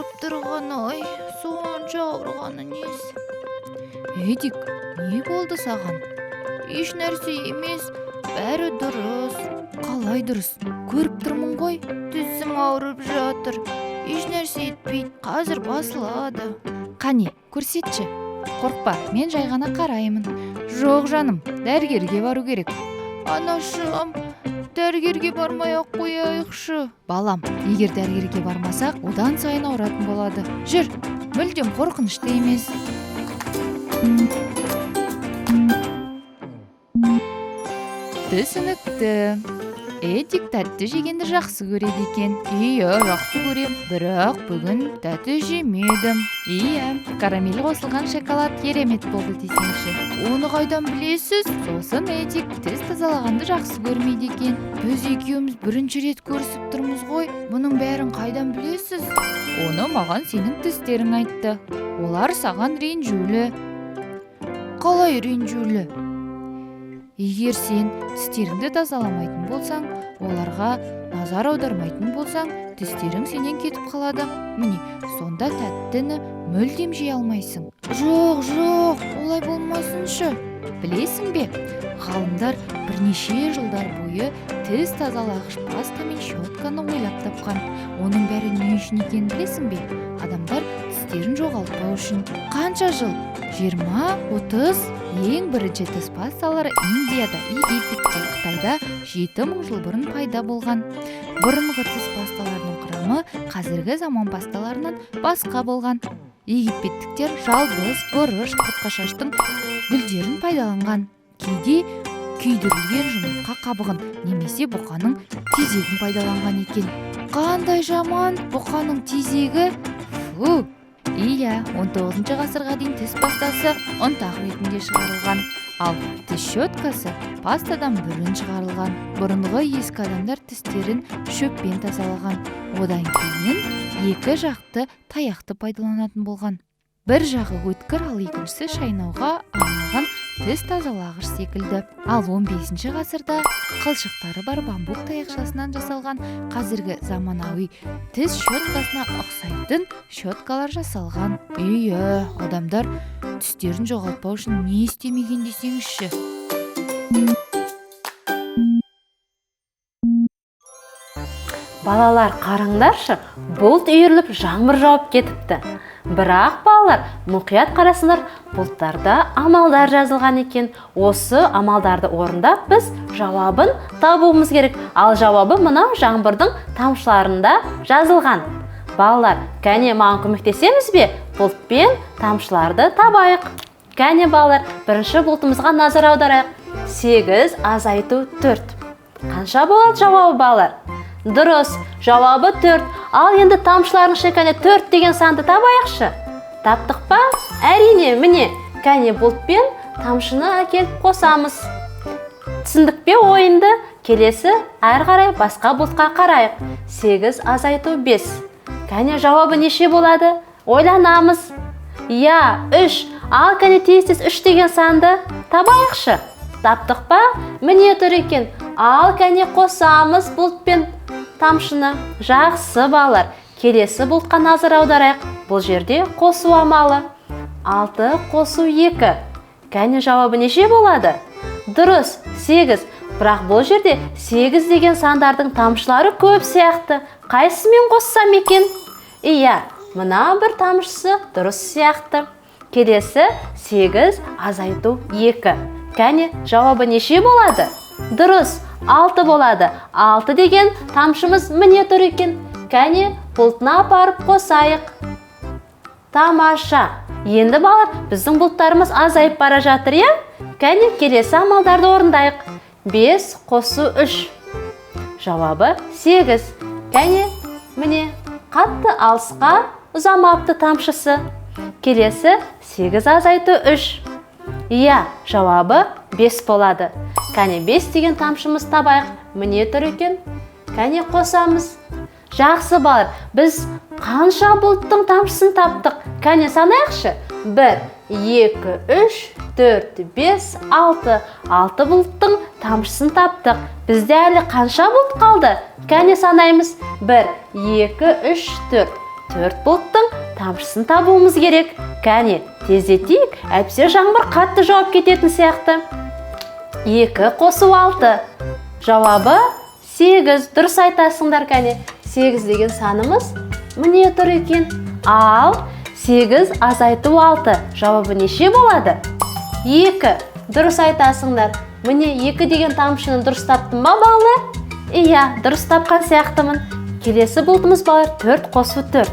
ауырып тұрған, ой, сонша ауырғаны несі? Эдик, не болды саған? Еш нәрсе емес, бәрі дұрыс. Қалай дұрыс? Көріп тұрмын ғой. Тісім ауырып жатыр. Еш нәрсе етпейді, қазір басылады. Қане, көрсетші. Қорқпа, мен жай ғана қараймын. Жоқ жаным, дәрігерге бару керек. Анашым, дәрігерге бармай-ақ қояйықшы. Балам, егер дәрігерге бармасақ, одан сайын ауыратын болады. Жүр, мүлдем қорқынышты емес. Түсінікті. Эдик тәтті жегенді жақсы көреді екен. Иә, жақсы көрем, бірақ бүгін тәтті жемедім. Иә, карамель қосылған шоколад керемет болды десеңші. Оны қайдан білесіз? Сосын Эдик тіс тазалағанды жақсы көрмейді екен. Біз екеуміз бірінші рет көрісіп тұрмыз ғой. Мұның бәрін қайдан білесіз? Оны маған сенің тістерің айтты. Олар саған ренжулі. Қалай ренжулі? Егер сен тістеріңді тазаламайтын болсаң, оларға назар аудармайтын болсаң, тістерің сенен кетіп қалады. Міне, сонда тәттіні мүлдем жей алмайсың. Жоқ, олай болмасыншы. Білесің бе, ғалымдар бірнеше жылдар бойы тіс тазалағыш паста мен щетканы ойлап тапқан. Оның бәрі не үшін екенін білесің бе? Адамдар тістерін жоғалтпау үшін. Қанша жыл? 20-30. Ең бірінші тіс пасталары Индияда, Египетте, Қытайда 7000 жыл бұрын пайда болған. Бұрынғы тіс пасталарының құрамы қазіргі заман пасталарынан басқа болған. Египеттіктер жалбыз, бұрыш, қырқашаштың гүлдерін пайдаланған. Кейде күйдірілген жұмыртқа қабығын немесе бұқаның тезегін пайдаланған екен. Қандай жаман, бұқаның тезегі? Фу! Иә, 19 ғасырға дейін тіс пастасы ұнтақ ретінде шығарылған. Ал тіс щеткасы пастадан бұрын шығарылған. Бұрынғы ескі адамдар тістерін шөппен тазалаған. Одан кейін екі жақты таяқты пайдаланатын болған. Бір жағы өткір, ал екіншісі шайнауға арналған тіс тазалағыш секілді. Ал 15 ғасырда қылшықтары бар бамбук таяқшасынан жасалған қазіргі заманауи тіс щеткасына ұқсайтын щеткалар жасалған. Иә, адамдар тістерін жоғалтпау үшін не істемеген десеңізші? Балалар, қараңдаршы, бұлт үйіріліп жаңбыр жауып кетіпті. Бірақ балалар, мұқият қарасындар, бұлттарда амалдар жазылған екен. Осы амалдарды орындап біз жауабын табуымыз керек. Ал жауабы мынау жаңбырдың тамшыларында жазылған. Балалар, кәне маған көмектесеміз бе? Бұлтпен тамшыларды табайық. Кәне балалар, бірінші бұлтымызға назар аударайық. 8 азайту 4. Қанша болады жауабы балалар? Дұрыс, жауабы 4. Ал енді тамшылардың шекәне 4 деген санды табайықшы. Таптық па? Әрине, міне, кәне бұлтпен тамшыны әкеліп қосамыз. Түсіндік пе ойынды? Келесі әр қарай басқа бұлтқа қарайық. 8 азайту 5. Кәне жауабы неше болады? Ойланамыз. Иә, 3. Ал кәне тез 3 деген санды табайықшы. Таптық па? Міне тұр екен. Ал кәне қосамыз бұлтпен тамшыны. Жақсы балалар. Келесі бұлтқа назар аударайық. Бұл жерде қосу амалы. 6 қосу 2. Кәне жауабы неше болады? Дұрыс, 8. Бірақ бұл жерде 8 деген сандардың тамшылары көп сияқты. Қайсымен қоссам екен? Иә, мына бір тамшысы дұрыс сияқты. Келесі 8 азайту 2. Кәне жауабы неше болады? Дұрыс, 6 болады. 6 деген тамшымыз міне тұр екен. Кәне бұлтына апарып қосайық. Тамаша. Енді балалар, біздің бұлттарымыз азайып бара жатыр, иә? Кәне келесі амалдарды орындайық. 5 қосу 3. Жауабы 8. Кәне, міне, қатты алысқа ұзамапты тамшысы. Келесі 8 азайту 3. Иә, жауабы 5 болады. Кәне 5 деген тамшымыз табайық. Міне тұр екен. Кәне қосамыз. Жақсы балалар, біз қанша бұлттың тамшысын таптық? Кәне санайықшы. 1, 2, 3, 4, 5, 6. 6 бұлттың тамшысын таптық. Бізде әлі қанша бұлт қалды? Кәне санаймыз. 1, 2, 3, 4. 4 бұлттың тамшысын табуымыз керек. Кәне, тездетейік, әйтпесе жаңбыр қатты жауып кететін сияқты. 2 қосу 6. Жауабы 8. Дұрыс айтасыңдар, кәне. 8 деген санымыз міне тұр екен. Ал 8 азайту 6. Жауабы неше болады? 2. Дұрыс айтасыңдар. Міне 2 деген тамшыны дұрыс таптым ба, балалар? Иә, дұрыс тапқан сияқтымын. Келесі бұлтымыз, балалар, 4 қосу 4.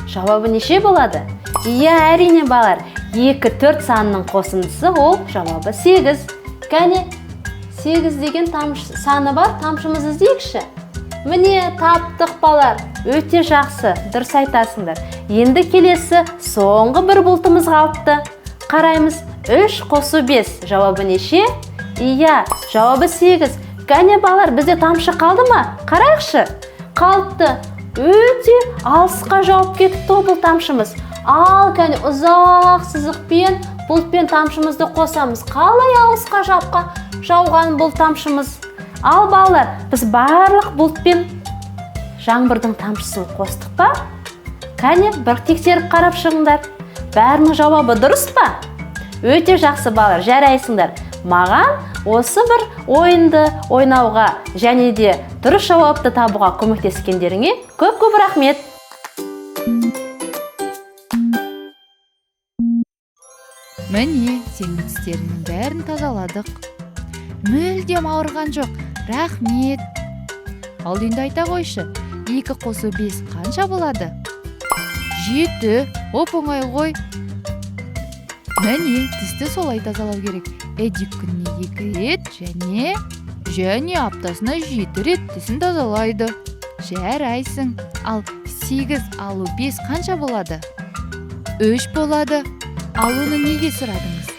Жауабы неше болады? Иә, әрине, балалар. 2, 4 санының қосындысы, ол жауабы 8. Кәне, 8 деген саны бар, тамшымызды іздейікші. Міне, таптық, балалар. Өте жақсы, дұрыс айтасыңдар. Енді келесі соңғы бір бұлтымыз қалыпты. Қараймыз, 3 қосу 5. Жауабы неше? Иә, жауабы 8. Кәне, балалар, бізде тамшы қалды ма? Қарайықшы. Қалыпты. Өте алысқа жауып кетіпті бұл тамшымыз. Ал, кәне, ұзақ сызықпен бұлтпен тамшымызды қосамыз. Қалай алысқа жауған бұл тамшымыз? Ал, балалар, біз барлық бұлтпен жаңбырдың тамшысын қостық па? Кәне, бір тексеріп қарап шығыңдар. Бәрінің жауабы дұрыс па? Өте жақсы, балалар, жарайсыңдар. Маған осы бір ойынды ойнауға және де дұрыс жауапты табуға көмектескендеріңе көп-көп рахмет. Міне, сенің тістеріңнің бәрін тазаладық. Мүлдем ауырған жоқ. Рахмет. Ал енді айта қойшы, 2 қосу 5 қанша болады? 7. Оп-оңай ғой. Міне, тісті солай тазалау керек. Эдик күніне 2 рет және аптасына 7 рет тісін тазалайды. Жарайсың. Ал 8 алу 5 қанша болады? 3 болады. Ал оны неге сұрадыңыз?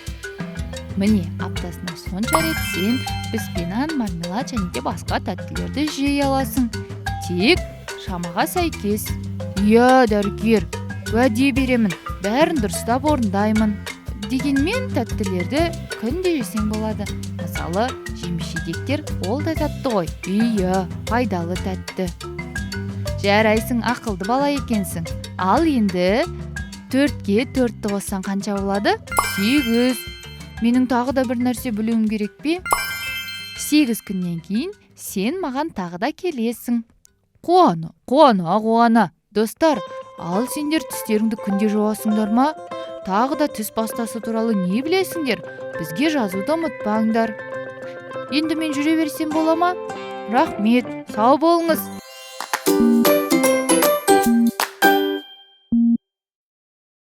Міне, аптасына сонша рет сен бізбенан, мармелад және де басқа тәттілерді жей аласың. Тек шамаға сәйкес. Иә, дәрігер, уәде беремін, бәрін дұрыстап орындаймын. Дегенмен тәттілерді күнде жесең болады. Мысалы, жеміс-жидектер ол да тәтті ғой. Иә, пайдалы тәтті. Жарайсың, ақылды бала екенсің. Ал енді 4-ке 4-ті қоссаң қанша болады? 8. Менің тағы да бір нәрсе білуім керек пе? 8 күннен кейін сен маған тағы да келесің. Қуана. Достар, ал сендер тістеріңді күнде жуасыңдар ма? Тағы да тіс пастасы туралы не білесіңдер? Бізге жазуды ұмытпаңдар. Енді мен жүре берсем бола ма? Рахмет, сау болыңыз.